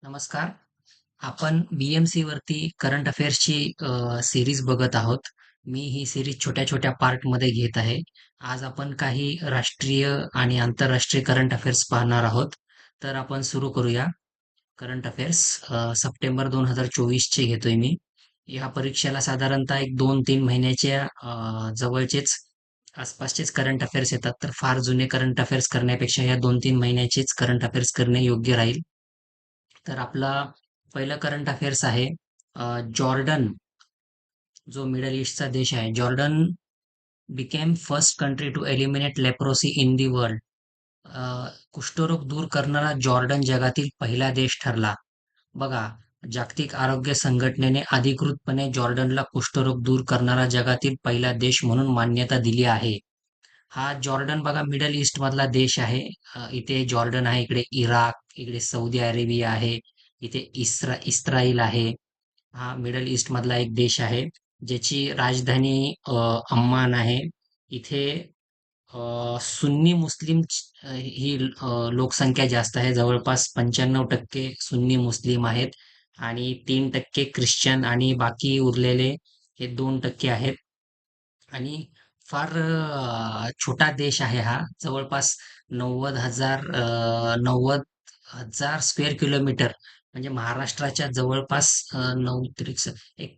नमस्कार. आपण BMC वरती करंट अफेअर्सची सीरीज बघत आहोत. मी ही सीरीज छोट्या-छोट्या पार्टमध्ये घेत आहे. आज आपण काही राष्ट्रीय आणि आंतरराष्ट्रीय करंट अफेअर्स पाहणार आहोत. तर आपण सुरू करूया. करंट अफेअर्स सप्टेंबर 2024 चे घेतोय मी. या परीक्षेला साधारणतः एक 2-3 महिन्याच्या जवळचेच आसपासचेच करंट अफेअर्स येतात. तर फार जुने करंट अफेअर्स करण्यापेक्षा या 2-3 महिन्याचेच करंट अफेअर्स करणे योग्य राहील. तर आपला पहिलं करंट अफेअर्स आहे जॉर्डन जो मिडल ईस्टचा देश आहे. Jordan became first country to eliminate leprosy in the world. कुष्ठरोग दूर करणारा जॉर्डन जगातील पहिला देश ठरला. बघा, जागतिक आरोग्य संघटनेने अधिकृतपणे जॉर्डनला कुष्ठरोग दूर करणारा जगातील पहिला देश म्हणून मान्यता दिली आहे. हा जॉर्डन बघा मिडल ईस्ट मधला देश आहे. इथे जॉर्डन आहे, इकडे इराक, इकडे सौदी अरेबिया आहे, इथे इस्राईल आहे. हा मिडल ईस्ट मधला एक देश आहे ज्याची राजधानी अम्मान आहे. इथे सुन्नी मुस्लिम ही लोकसंख्या जास्त आहे. जवळपास 95% सुन्नी मुस्लिम आहेत आणि 3% ख्रिश्चन आणि बाकी उरलेले हे 2% आहेत. आणि फार छोटा देश आहे हा. जवळपास 90,000 स्क्वेअर किलोमीटर म्हणजे महाराष्ट्राच्या जवळपास 9 त्रिक एक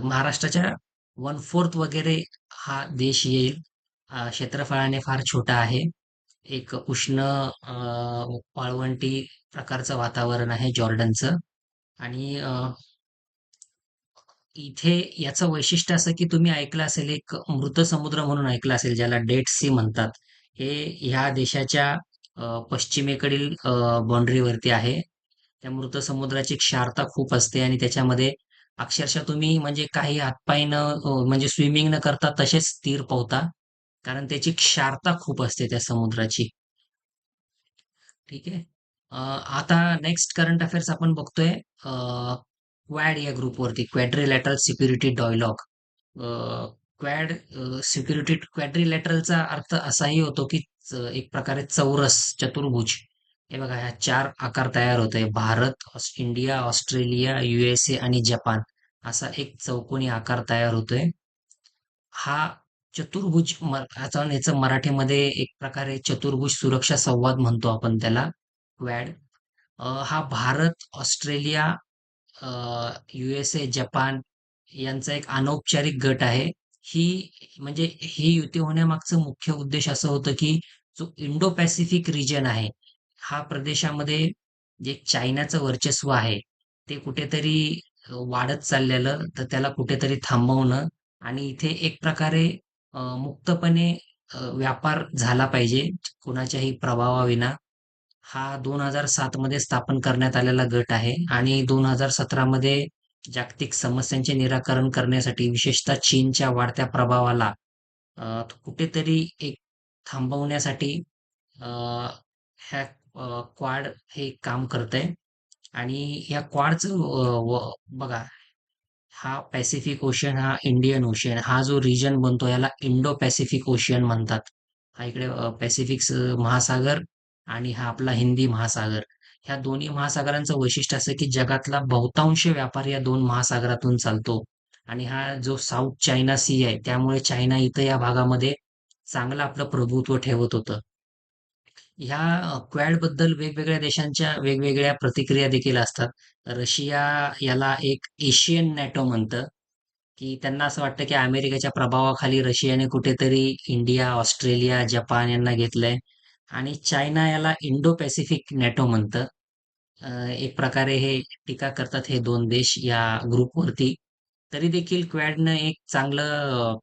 महाराष्ट्राच्या 1/4 वगैरे हा देश येईल. क्षेत्रफळाने फार छोटा आहे. एक उष्ण वाळवंटी प्रकारचं वातावरण आहे जॉर्डनचं. आणि इथे याचं वैशिष्ट्य असं की तुम्ही ऐकलं असेल एक मृत समुद्र म्हणून ऐकलं असेल ज्याला डेड सी म्हणतात. हे ह्या देशाच्या पश्चिमेकडील बाउंड्रीवरती आहे. त्या मृत समुद्राची क्षारता खूप असते आणि त्याच्यामध्ये अक्षरशः तुम्ही म्हणजे काही हातपाय न म्हणजे स्विमिंग न करता तसेच स्थिर पोहता. कारण त्याची क्षारता खूप असते त्या समुद्राची. ठीक आहे. आता नेक्स्ट करंट अफेअर्स आपण बघतोय क्वॅड या ग्रुपवरती क्वॅड्रिलॅटरल सिक्युरिटी डायलॉग. क्वॅड सिक्युरिटी क्वॅड्रिलॅटरलचा अर्थ असाही होतो की एक प्रकारे चौरस चतुर्भुज. हे बघा ह्या चार आकार तयार होतोय. भारत, इंडिया, ऑस्ट्रेलिया, USA आणि जपान असा एक चौकोनी आकार तयार होतोय. हा चतुर्भुज आता याचं मराठीमध्ये एक प्रकारे चतुर्भुज सुरक्षा संवाद म्हणतो आपण त्याला क्वॅड. हा भारत, ऑस्ट्रेलिया, USA, जपान यांचा एक अनौपचारिक गट आहे. ही म्हणजे ही युती होण्यामागचं मुख्य उद्देश असं होतं की जो इंडो पॅसिफिक रिजन आहे, हा प्रदेशामध्ये जे चायनाचं वर्चस्व आहे, ते कुठेतरी वाढत चाललेलं, तर त्याला कुठेतरी थांबवणं आणि इथे एक प्रकारे मुक्तपणे व्यापार झाला पाहिजे, कुणाच्याही प्रभावाविना. हा 2007 मध्ये स्थापन करण्यात आलेला गट आहे आणि 2017 मध्ये जागतिक समस्यांचे निराकरण करण्यासाठी विशेषतः चीनच्या वाढत्या प्रभावाला कुठेतरी एक थांबवण्यासाठी अ, ह्या क्वाड हे काम करतंय. आणि ह्या क्वाडचं बघा, हा पॅसिफिक ओशन, हा इंडियन ओशन, हा जो रिजन बनतो याला इंडो पॅसिफिक ओशियन म्हणतात. हा इकडे पॅसिफिक महासागर आणि हा आपला हिंदी महासागर. ह्या दोन्ही महासागरांचं वैशिष्ट्य असं की जगातला बहुतांश व्यापार या दोन महासागरातून चालतो. आणि हा जो साऊथ चायना सी आहे त्यामुळे चायना इथं या भागामध्ये चांगलं आपलं प्रभुत्व ठेवत होतं. ह्या क्वॅड बद्दल वेगवेगळ्या देशांच्या वेगवेगळ्या प्रतिक्रिया देखील असतात. रशिया याला एक एशियन नॅटो म्हणतं, की त्यांना असं वाटतं की अमेरिकेच्या प्रभावाखाली रशियाने कुठेतरी इंडिया, ऑस्ट्रेलिया, जपान यांना घेतलंय. आणि चायना याला इंडो पॅसिफिक नॅटो म्हणतं. एक प्रकारे हे टीका करतात हे दोन देश या ग्रुपवरती. तरी देखील क्वॅडनं एक चांगलं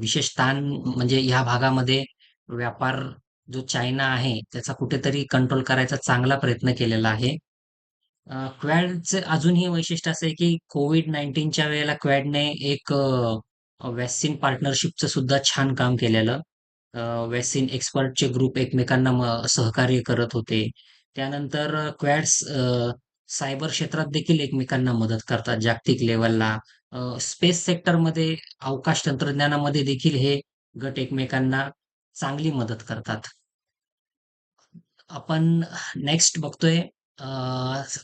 विशेष स्थान म्हणजे ह्या भागामध्ये व्यापार जो चायना आहे त्याचा कुठेतरी कंट्रोल करायचा चांगला प्रयत्न केलेला आहे. क्वॅडचे अजूनही वैशिष्ट्य असं आहे की कोविड-19च्या वेळेला क्वॅडने एक वॅक्सीन पार्टनरशिपचं सुद्धा छान काम केलेलं. वॅक्सीन एक्सपर्टचे ग्रुप एकमेकांना सहकार्य करत होते. त्यानंतर क्वॅड्स सायबर क्षेत्रात देखील एकमेकांना मदत करतात जागतिक लेव्हलला. स्पेस सेक्टरमध्ये, अवकाश तंत्रज्ञानामध्ये देखील हे गट एकमेकांना चांगली मदत करतात. आपण नेक्स्ट बघतोय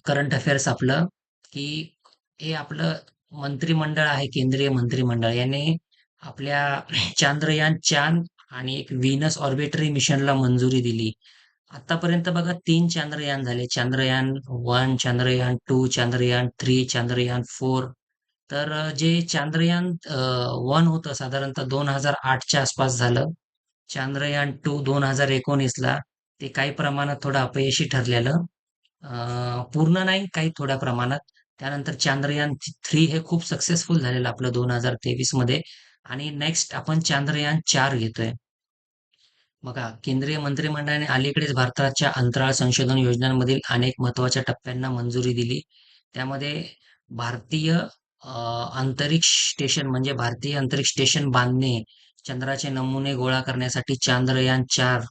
करंट अफेअर्स आपलं, की हे आपलं मंत्रिमंडळ आहे, केंद्रीय मंत्रिमंडळ याने आपल्या चांद्रयान-4 आणि एक व्हीनस ऑर्बिटरी मिशनला मंजुरी दिली. आतापर्यंत बघा 3 चांद्रयान झाले. चांद्रयान-1, चांद्रयान-2, चांद्रयान-3, चांद्रयान-4. तर जे चांद्रयान-1 होतं साधारणतः 2008च्या आसपास झालं. चांद्रयान-2 2019ला ते काही प्रमाणात थोडं अपयशी ठरलेलं. पूर्ण नाही, काही थोड्या प्रमाणात. त्यानंतर चांद्रयान-3 हे खूप सक्सेसफुल झालेलं आपलं 2023 मध्ये आणि नेक्स्ट आपण चांद्रयान-4 घेतोय. बघा, केंद्रीय मंत्रिमंडळाने अलीकडेच भारताच्या अंतराळ संशोधन योजनांमधील अनेक महत्त्वाच्या टप्प्यांना मंजुरी दिली. त्यामध्ये भारतीय अंतरिक्ष स्टेशन म्हणजे भारतीय अंतरिक्ष स्टेशन बांधणे, चंद्राचे नमुने गोळा करण्यासाठी चांद्रयान-4,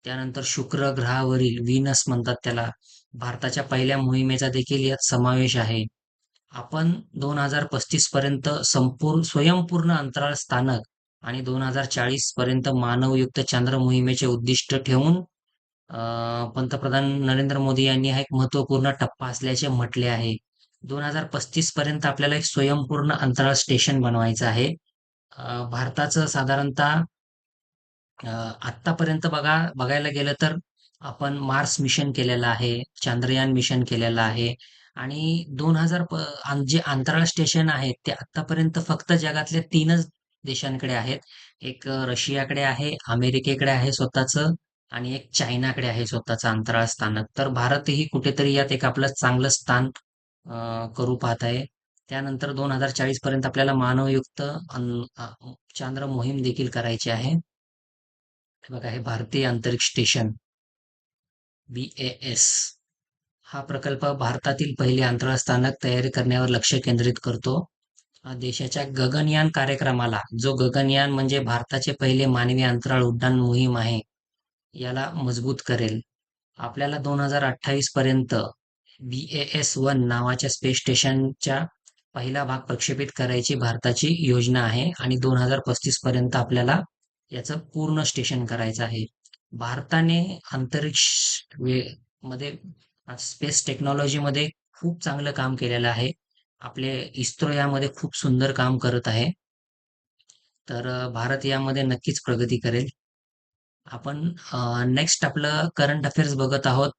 त्यानंतर शुक्र ग्रहावरील व्हीनस म्हणतात त्याला, भारताच्या पहिल्या मोहिमेचा देखील यात समावेश आहे. आपण 2035 पर्यंत संपूर्ण स्वयंपूर्ण अंतराळ स्थानक आणि 2040 पर्यंत मानवयुक्त चांद्र मोहिमेचे उद्दिष्ट ठेवून पंतप्रधान नरेंद्र मोदी यांनी हा एक महत्वपूर्ण टप्पा असल्याचे म्हटले आहे. 2035 पर्यंत आपल्याला एक स्वयंपूर्ण अंतराळ स्टेशन बनवायचं आहे. भारताचं साधारणतः आत्तापर्यंत बघायला गेलं तर आपण मार्स मिशन केलेलं आहे, चांद्रयान मिशन केलेलं आहे आणि 2000 जे अंतराळ स्टेशन आहेत ते आतापर्यंत फक्त जगातल्या 3च देशांकडे आहेत. एक रशियाकडे आहे, अमेरिकेकडे आहे स्वतःचं आणि एक चायनाकडे आहे स्वतःचं अंतराळ स्थानक. तर भारतही कुठेतरी यात एक आपलं चांगलं स्थान करू पाहत आहे. त्यानंतर 2040 पर्यंत आपल्याला मानवयुक्त चांद्र मोहीम देखील करायची आहे. हे बघा, हे भारतीय अंतरिक्ष स्टेशन BAS हा प्रकल्प भारतातील पहिले अंतराळ स्थानक तयारी करण्यावर लक्ष केंद्रित करतो. देशाच्या गगनयान कार्यक्रमाला, जो गगनयान म्हणजे भारताचे पहिले मानवी अंतराळ उड्डाण मोहीम आहे, याला मजबूत करेल. आपल्याला 2028 पर्यंत BAS-1 नावाच्या स्पेस स्टेशनच्या पहिला भाग प्रक्षेपित करायची भारताची योजना आहे आणि 2035 पर्यंत आपल्याला याचं पूर्ण स्टेशन करायचं आहे. भारताने अंतरिक्ष मध्ये स्पेस टेक्नॉलॉजीमध्ये खूप चांगलं काम केलेलं आहे. आपले इस्रो यामध्ये खूप सुंदर काम करत आहे. तर भारत यामध्ये नक्कीच प्रगती करेल. आपण नेक्स्ट आपलं करंट अफेअर्स बघत आहोत.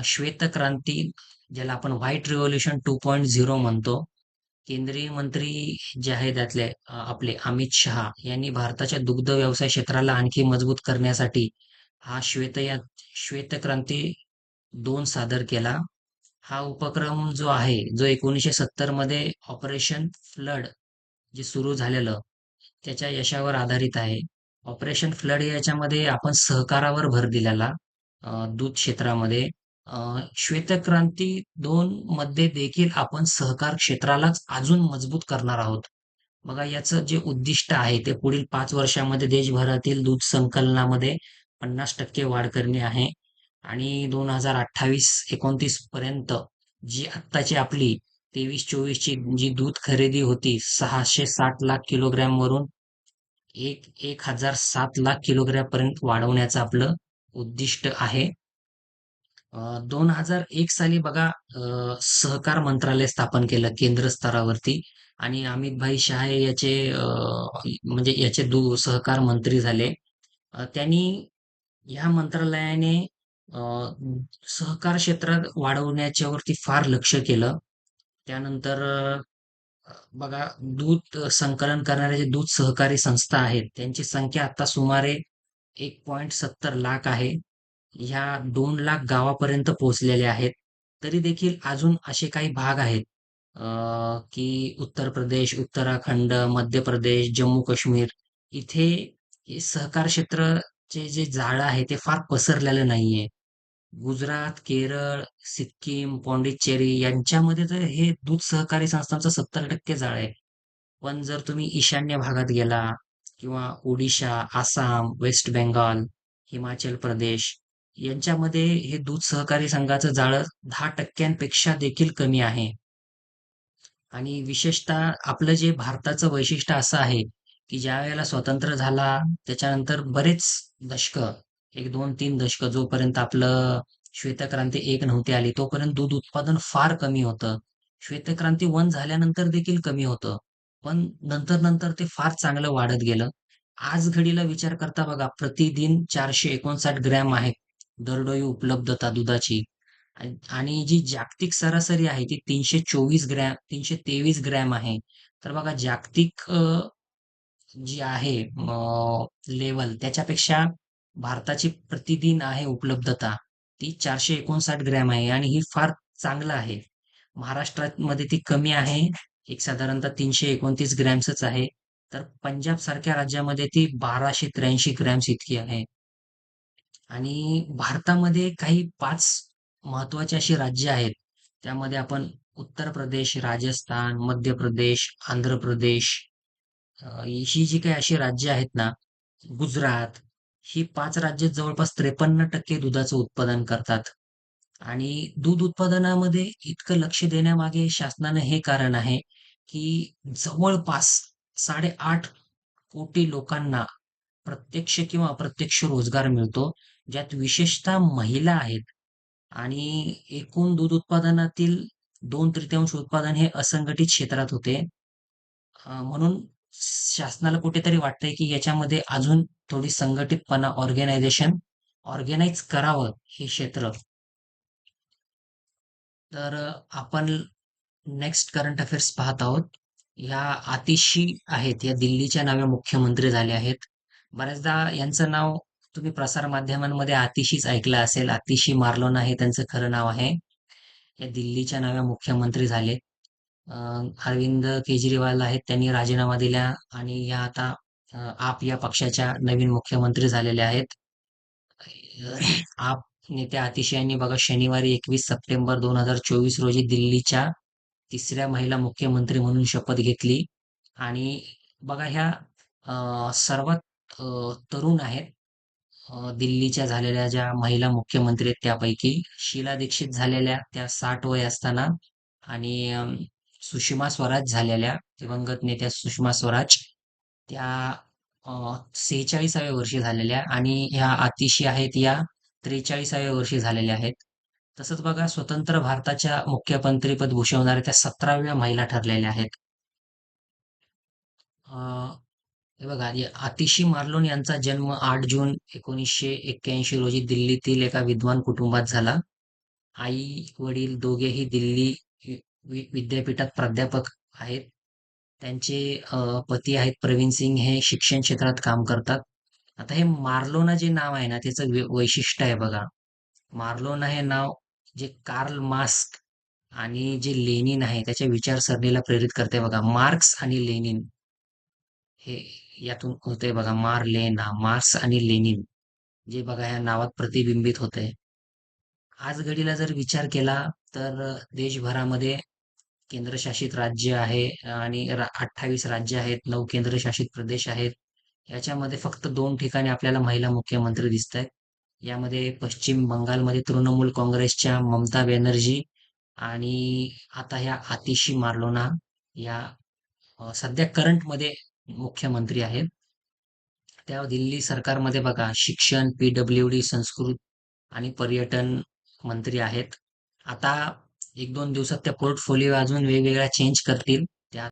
श्वेतक्रांती, ज्याला आपण व्हाईट रिव्होल्यूशन 2.0 म्हणतो. केंद्रीय मंत्री जे आहे त्यातले आपले अमित शहा यांनी भारताच्या दुग्ध व्यवसाय क्षेत्राला आणखी मजबूत करण्यासाठी हा श्वेतक्रांती 2 सादर केला. हा उपक्रम जो आहे, जो 1970 मध्ये ऑपरेशन फ्लड जे सुरू झालेलं, त्याच्या यशावर आधारित आहे. ऑपरेशन फ्लड याच्यामध्ये आपण सहकारावर भर दिलेला दूध क्षेत्रामध्ये. श्वेतक्रांती 2 मध्ये देखील आपण सहकार क्षेत्रालाच अजून मजबूत करणार आहोत. बघा, याचं जे उद्दिष्ट आहे ते पुढील 5 वर्षामध्ये देशभरातील दूध संकलनामध्ये 50% वाढ करणे आहे आणि 2028-29 पर्यंत जी आत्ताची आपली 23-24 ची जी दूध खरेदी होती 660 लाख किलोग्रॅम वरून 1007 लाख किलोग्रॅम पर्यंत वाढवण्याचं आपलं उद्दिष्ट आहे. 2001 साली बघा, सहकार मंत्रालय स्थापन केलं केंद्र स्तरावरती आणि अमित भाई शाह याचे म्हणजे याचे सहकार मंत्री झाले. त्यांनी ह्या मंत्रालयाने अ, सहकार क्षेत्रात वाढवण्याच्या वरती फार लक्ष केलं. त्यानंतर बघा, दूध संकलन करणारे जे दूध सहकारी संस्था आहेत त्यांची संख्या आता सुमारे 1.70 लाख आहे. ह्या 2 लाख गावापर्यंत पोहोचलेल्या आहेत. तरी देखील अजून असे काही भाग आहेत की उत्तर प्रदेश, उत्तराखंड, मध्य प्रदेश, जम्मू काश्मीर इथे हे सहकार क्षेत्राचे जे जाळं आहे ते फार पसरलेलं नाहीये. गुजरात, केरळ, सिक्कीम, पॉंडिचेरी यांच्यामध्ये तर हे दूध सहकारी संस्थांचं 70% जाळं आहे. पण जर तुम्ही ईशान्य भागात गेला किंवा ओडिशा, आसाम, वेस्ट बेंगाल, हिमाचल प्रदेश यांच्यामध्ये हे दूध सहकारी संघाचं जाळं 10% देखील कमी आहे. आणि विशेषतः आपलं जे भारताचं वैशिष्ट्य असं आहे, की ज्यावेळेला स्वतंत्र झाला त्याच्यानंतर बरेच दशकं, 1, 2, 3 दशकं जोपर्यंत आपलं श्वेतक्रांती एक नव्हती आली तोपर्यंत दूध उत्पादन फार कमी होतं. श्वेतक्रांती वन झाल्यानंतर देखील कमी होतं. पण नंतर नंतर ते फार चांगलं वाढत गेलं. आज घडीला विचार करता बघा, प्रतिदिन 459 ग्रॅम आहे दरडोई उपलब्धता दुधाची. आणि जी जागतिक सरासरी आहे ती 323 ग्रॅम आहे. तर बघा, जागतिक जी आहे लेवल, त्याच्यापेक्षा भारताची प्रतिदिन आहे उपलब्धता ती 459 ग्रॅम आहे आणि ही फार चांगलं आहे. महाराष्ट्रामध्ये ती कमी आहे, एक साधारणतः 329 ग्रॅम्सच आहे. तर पंजाब सारख्या राज्यामध्ये ती 1283 ग्रॅम्स इतकी आहे. आणि भारतामध्ये काही 5 महत्वाची अशी राज्य आहेत. त्यामध्ये आपण उत्तर प्रदेश, राजस्थान, मध्य प्रदेश, आंध्र प्रदेश, ही जी काही अशी राज्य आहेत ना, गुजरात, ही 5 राज्य जवळपास 53% दुधाचं उत्पादन करतात. आणि दूध उत्पादनामध्ये इतकं लक्ष देण्यामागे शासनानं हे कारण आहे, की जवळपास 8.5 कोटी लोकांना प्रत्यक्ष किंवा अप्रत्यक्ष रोजगार मिळतो, ज्यात विशेषतः महिला आहेत. आणि एकूण दूध उत्पादनातील 2/3 उत्पादन हे असंघटित क्षेत्रात होते. म्हणून शासनाला कुठेतरी वाटतंय, की याच्यामध्ये अजून थोडी संघटितपणा, ऑर्गनाइज करावं हे क्षेत्र. तर आपण नेक्स्ट करंट अफेअर्स पाहत आहोत. ह्या आतिशी आहेत, या दिल्लीच्या नव्या मुख्यमंत्री झाल्या आहेत. बऱ्याचदा यांचं नाव तुम्ही प्रसार माध्यमांमध्ये आतिशीच ऐकलं असेल. आतिशी मार्लोना हे त्यांचं खरं नाव आहे. या दिल्लीच्या नव्या मुख्यमंत्री झाले. अरविंद केजरीवाल आहेत, त्यांनी राजीनामा दिला आणि या आता आप या पक्षाच्या नवीन मुख्यमंत्री झालेल्या आहेत. आप नेत्या आतिशी यांनी बघा, शनिवारी 21 सप्टेंबर 2024 रोजी दिल्लीच्या तिसऱ्या महिला मुख्यमंत्री म्हणून शपथ घेतली. आणि बघा, ह्या सर्वात तरुण आहेत दिल्लीच्या झालेल्या ज्या महिला मुख्यमंत्री आहेत त्यापैकी. शीला दीक्षित झालेल्या त्या 60 वय असताना, आणि सुषमा स्वराज झालेल्या, दिवंगत नेत्या सुषमा स्वराज, त्या 46व्या वर्षी झालेल्या, आणि ह्या आतिशी आहेत या 43व्या वर्षी झालेल्या आहेत. तसंच बघा, स्वतंत्र भारताच्या मुख्यमंत्रीपद भूषवणाऱ्या त्या 17व्या महिला ठरलेल्या आहेत. हे बघा, आतिशी मार्लोन यांचा जन्म 8 जून 1981 रोजी दिल्लीतील एका विद्वान कुटुंबात झाला. आई वडील दोघेही दिल्ली विद्यापीठात प्राध्यापक आहेत. त्यांचे पती आहेत प्रवीण सिंग, हे शिक्षण क्षेत्रात काम करतात. आता हे मार्लोना जे नाव आहे ना, त्याचं वैशिष्ट्य आहे बघा. मार्लोना हे नाव जे कार्ल मार्क्स आणि जे लेनिन आहे त्याच्या विचारसरणीला प्रेरित करते बघा. मार्क्स आणि लेनिन हे यातून होते बघा. मार्क्स आणि लेनिन, जे बघा ह्या नावात प्रतिबिंबित होते. आज घडीला जर विचार केला तर देशभरामध्ये केंद्रशासित राज्य आहे आणि 28 राज्य आहेत, 9 केंद्रशासित प्रदेश आहेत. याच्यामध्ये फक्त 2 ठिकाणी आपल्याला महिला मुख्यमंत्री दिसत आहेत. यामध्ये पश्चिम बंगालमध्ये तृणमूल काँग्रेसच्या ममता बॅनर्जी, आणि आता ह्या आतिशी मार्लोना या सध्या करंट मध्ये मुख्यमंत्री आहेत. त्या दिल्ली सरकारमध्ये बघा, शिक्षण, पीडब्ल्यूडी, संस्कृत आणि पर्यटन मंत्री आहेत. आता 1-2 दिवसात त्या पोर्टफोलिओ अजून वेगवेगळ्या चेंज करतील.